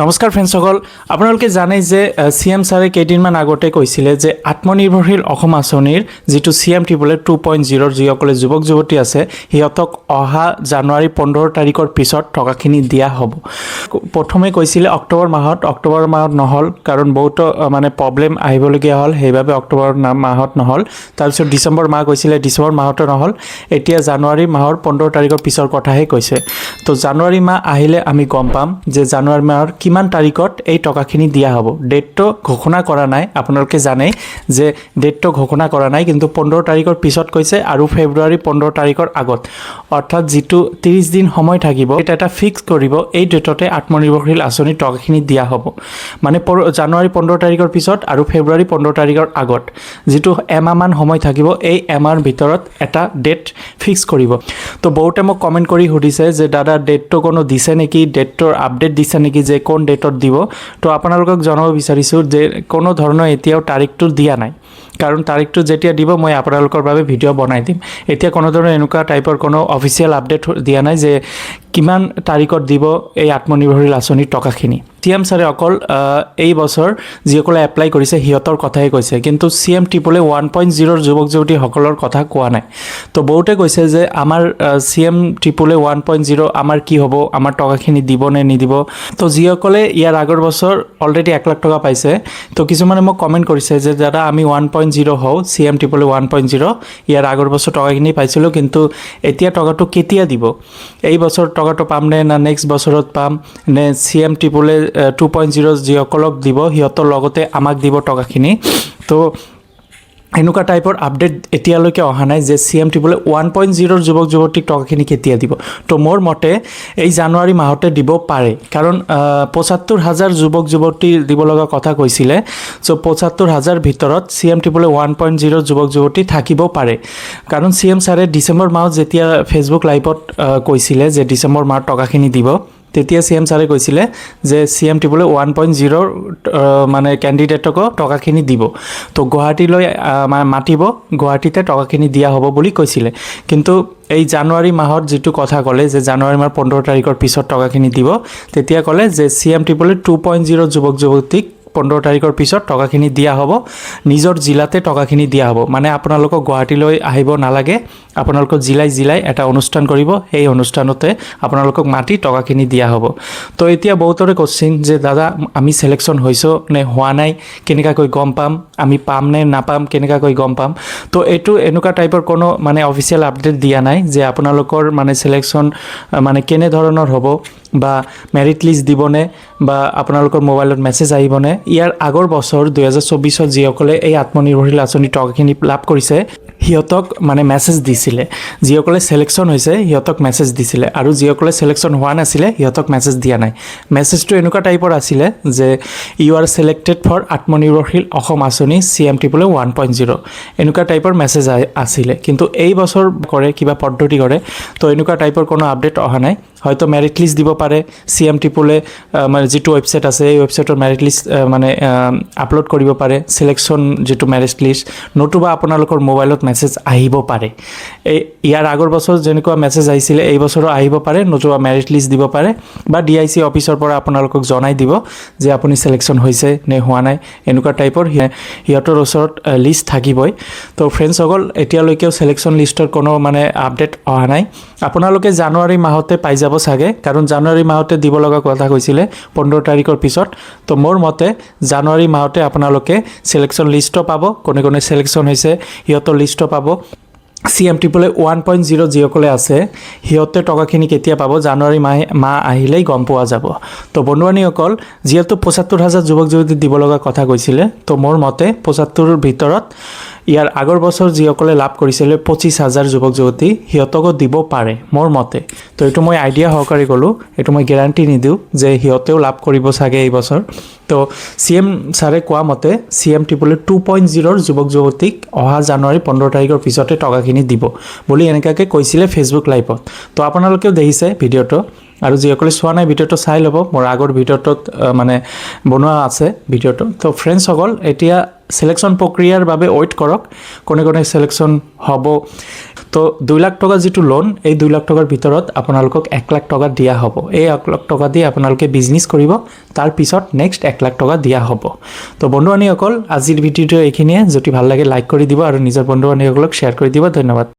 নমস্কাৰ ফ্ৰেণ্ডসকল, আপোনালোকে জানে যে CM ছাৰে কেইদিনমান আগতে কৈছিলে যে আত্মনিৰ্ভৰশীল অসম আঁচনিৰ যিটো CM 2.0 যিসকলে যুৱক যুৱতী আছে সিহঁতক অহা জানুৱাৰী 15 তাৰিখৰ পিছত টকাখিনি দিয়া হ'ব। প্ৰথমে কৈছিলে অক্টোবৰ মাহত নহ'ল কাৰণ বহুত মানে প্ৰব্লেম আহিবলগীয়া হ'ল, সেইবাবে অক্টোবৰ মাহত নহ'ল। তাৰপিছত ডিচেম্বৰ মাহ কৈছিলে, ডিচেম্বৰ মাহতো নহ'ল। এতিয়া জানুৱাৰী মাহৰ 15 তাৰিখৰ পিছৰ কথাহে কৈছে। তো জানুৱাৰী মাহ আহিলে আমি গম পাম যে জানুৱাৰী মাহৰ কিমান তাৰিখত এই টকাখিনি দিয়া হ'ব। ডেটটো ঘোষণা কৰা নাই, আপোনালোকে জানে যে ডেটটো ঘোষণা কৰা নাই, কিন্তু 15 তাৰিখৰ পিছত কৈছে আৰু ফেব্ৰুৱাৰী 15 তাৰিখৰ আগত, অৰ্থাৎ যিটো 30 দিন সময় থাকিব এটা ফিক্স কৰিব এই ডেটতে আত্মনিৰ্ভৰশীল আঁচনিৰ টকাখিনি দিয়া হ'ব। মানে জানুৱাৰী 15 তাৰিখৰ পিছত আৰু ফেব্ৰুৱাৰী 15 তাৰিখৰ আগত যিটো এমাহমান সময় থাকিব, এই এমাহৰ ভিতৰত এটা ডেট ফিক্স কৰিব। তো বহুতে মোক কমেণ্ট কৰি সুধিছে যে দাদা ডেটটো কোনো দিছে নেকি, ডেটটোৰ আপডেট দিছে নেকি যে কোন ডেটত দিব। তো আপোনালোকক জনাব বিচাৰিছোঁ যে কোনো ধৰণৰ এতিয়াও তাৰিখটো দিয়া নাই, কাৰণ তাৰিখটো যেতিয়া দিব মই আপোনালোকৰ বাবে ভিডিঅ' বনাই দিম। এতিয়া কোনো ধৰণৰ এনেকুৱা টাইপৰ কোনো অফিচিয়েল আপডেট দিয়া নাই যে কিমান তাৰিখত দিব এই আত্মনিৰ্ভৰশীল আঁচনিৰ টকাখিনি। CM ছাৰে অকল এই বছৰ যিসকলে এপ্লাই কৰিছে সিহঁতৰ কথাই কৈছে, কিন্তু CM 1.0 যুৱক যুৱতীসকলৰ কথা কোৱা নাই। তো বহুতে কৈছে যে আমাৰ CM 1.0 আমাৰ কি হ'ব, আমাৰ টকাখিনি দিব নে নিদিব। তো যিসকলে ইয়াৰ আগৰ বছৰ অলৰেডি 1 লাখ টকা পাইছে, তো কিছুমানে মোক কমেণ্ট কৰিছে যে দাদা আমি 1.0 হওঁ, CM 1.0 ইয়াৰ আগৰ বছৰ টকাখিনি পাইছিলোঁ, কিন্তু এতিয়া টকাটো কেতিয়া দিব, এই বছৰ টকাটো পাম নে না নেক্সট বছৰত পাম নে CM 2.0 যিসকলক দিব সিহঁতৰ লগতে আমাক দিব টকাখিনি। তো এনেকুৱা টাইপৰ আপডেট এতিয়ালৈকে অহা নাই যে CM 1.0 যুৱক যুৱতীক টকাখিনি কেতিয়া দিব। তো মোৰ মতে এই জানুৱাৰী মাহতে দিব পাৰে, কাৰণ 75,000 যুৱক যুৱতীৰ দিব লগা কথা কৈছিলে। চ' 75,000 ভিতৰত CM 1.0 যুৱক যুৱতী থাকিব পাৰে, কাৰণ CM ছাৰে ডিচেম্বৰ মাহত যেতিয়া ফেচবুক লাইভত কৈছিলে যে ডিচেম্বৰ মাহত টকাখিনি দিব, তেতিয়া CM ছাৰে কৈছিলে যে CM 1.0 মানে কেণ্ডিডেটকো টকাখিনি দিব। তো গুৱাহাটীলৈ মাতিব, গুৱাহাটীতে টকাখিনি দিয়া হ'ব বুলি কৈছিলে। কিন্তু এই জানুৱাৰী মাহত যিটো কথা ক'লে যে জানুৱাৰী মাহৰ 15 তাৰিখৰ পিছত টকাখিনি দিব, তেতিয়া ক'লে যে CM 2.0 যুৱক যুৱতীক 15 তাৰিখৰ পিছত টকাখিনি দিয়া হ'ব, নিজৰ জিলাতে টকাখিনি দিয়া হ'ব। মানে আপোনালোকক গুৱাহাটীলৈ আহিব নালাগে, আপোনালোকক জিলাই এটা অনুষ্ঠান কৰিব, সেই অনুষ্ঠানতে আপোনালোকক মাতি টকাখিনি দিয়া হ'ব। তো এতিয়া বহুতৰে কোশ্চিন যে দাদা আমি চিলেকশ্যন হৈছোঁ নে হোৱা নাই, কেনেকুৱাকৈ গম পাম, আমি পাম নে নাপাম, কেনেকুৱাকৈ গম পাম। তো এইটো এনেকুৱা টাইপৰ কোনো মানে অফিচিয়েল আপডেট দিয়া নাই যে আপোনালোকৰ মানে চিলেকশ্যন মানে কেনেধৰণৰ হ'ব, বা মেৰিট লিষ্ট দিবনে, বা আপোনালোকৰ মোবাইলত মেছেজ আহিবনে। ইয়াৰ আগৰ বছৰ 2024 যিসকলে এই আত্মনিৰ্ভৰশীল আঁচনি টকাখিনি লাভ কৰিছে সিহঁতক মানে মেছেজ দিছিলে, যিসকলে চিলেকশ্যন হৈছে সিহঁতক মেছেজ দিছিলে, আৰু যিসকলে চিলেকশ্যন হোৱা নাছিলে সিহঁতক মেছেজ দিয়া নাই। মেছেজটো এনেকুৱা টাইপৰ আছিলে যে ইউ আৰ চিলেক্টেড ফৰ আত্মনিৰ্ভৰশীল অসম আঁচনি CM 1.0 এনেকুৱা টাইপৰ মেছেজ আছিলে। কিন্তু এই বছৰ কৰে কিবা পদ্ধতি কৰে, তো এনেকুৱা টাইপৰ কোনো আপডেট অহা নাই। হয়তো মেৰিট লিষ্ট দিব পাৰে, CM মানে যিটো ৱেবছাইট আছে এই ৱেবছাইটৰ মেৰিট লিষ্ট মানে আপলোড কৰিব পাৰে, চিলেকশ্যন যিটো মেৰিট লিষ্ট, নতুবা আপোনালোকৰ মোবাইলত মেছেজ আহিব পাৰে। ইয়াৰ আগৰ বছৰ যেনেকুৱা মেছেজ আহিছিলে এই বছৰো আহিব পাৰে, নতুবা মেৰিট লিষ্ট দিব পাৰে, বা DIC অফিচৰ পৰা আপোনালোকক জনাই দিব যে আপুনি চিলেকশ্যন হৈছে নে হোৱা নাই। এনেকুৱা টাইপৰ সিহঁতৰ ওচৰত লিষ্ট থাকিবই। তো ফ্ৰেণ্ডছসকল, এতিয়ালৈকেও চিলেকশ্যন লিষ্টৰ কোনো মানে আপডেট অহা নাই। আপোনালোকে জানুৱাৰী মাহতে পাই যাব চাগে, কাৰণ জানুৱাৰী মাহতে দিব লগা কথা কৈছিলে 15 তাৰিখৰ পিছত। তো মোৰ মতে জানুৱাৰী মাহতে আপোনালোকে চিলেকশ্যন লিষ্টও পাব, কোনে কোনে চিলেকশ্যন হৈছে সিহঁতৰ লিষ্টও পাব। CM 1.0 যিসকলে আছে সিহঁতে টকাখিনি কেতিয়া পাব জানুৱাৰী মাহ আহিলেই গম পোৱা যাব। তো বন্ধুবান্ধীসকল, যিহেতু 75,000 যুৱক যুৱতী দিব লগা কথা কৈছিলে, তো মোৰ মতে 75ৰ ভিতৰত ইয়াৰ আগৰ বছৰ যিসকলে লাভ কৰিছিলে 25,000 যুৱক যুৱতী সিহঁতকো দিব পাৰে মোৰ মতে। তো এইটো মই আইডিয়া সহকাৰে ক'লোঁ, এইটো মই গেৰাণ্টি নিদিওঁ যে সিহঁতেও লাভ কৰিব চাগে এই বছৰ। তো CM ছাৰে কোৱা মতে CM 2.0 যুৱক যুৱতীক অহা জানুৱাৰী 15 তাৰিখৰ পিছতে টকাখিনি দিব বুলি এনেকুৱাকৈ কৈছিলে ফেচবুক লাইভত। তো আপোনালোকেও দেখিছে ভিডিঅ'টো, আৰু যিসকলে চোৱা নাই ভিডিঅ'টো চাই ল'ব, মোৰ আগৰ ভিডিঅ'টোত মানে বনোৱা আছে ভিডিঅ'টো। তো ফ্ৰেণ্ডছসকল এতিয়া চিলেকশ্যন প্ৰক্ৰিয়াৰ বাবে ৱেইট কৰক, কোনে কোনে চিলেকশ্যন হ'ব। তো 2 লাখ টকা যিটো লোন, এই 2 লাখ টকাৰ ভিতৰত আপোনালোকক 1 লাখ টকা দিয়া হ'ব। এই 1 লাখ টকা দি আপোনালোকে বিজনেছ কৰিব, তাৰপিছত নেক্সট 1 লাখ টকা দিয়া হ'ব। তো বন্ধু বান্ধৱীসকল আজিৰ ভিডিঅ'টো এইখিনিয়ে। যদি ভাল লাগে লাইক কৰি দিব আৰু নিজৰ বন্ধু বান্ধৱীসকলক শ্বেয়াৰ কৰি দিব। ধন্যবাদ।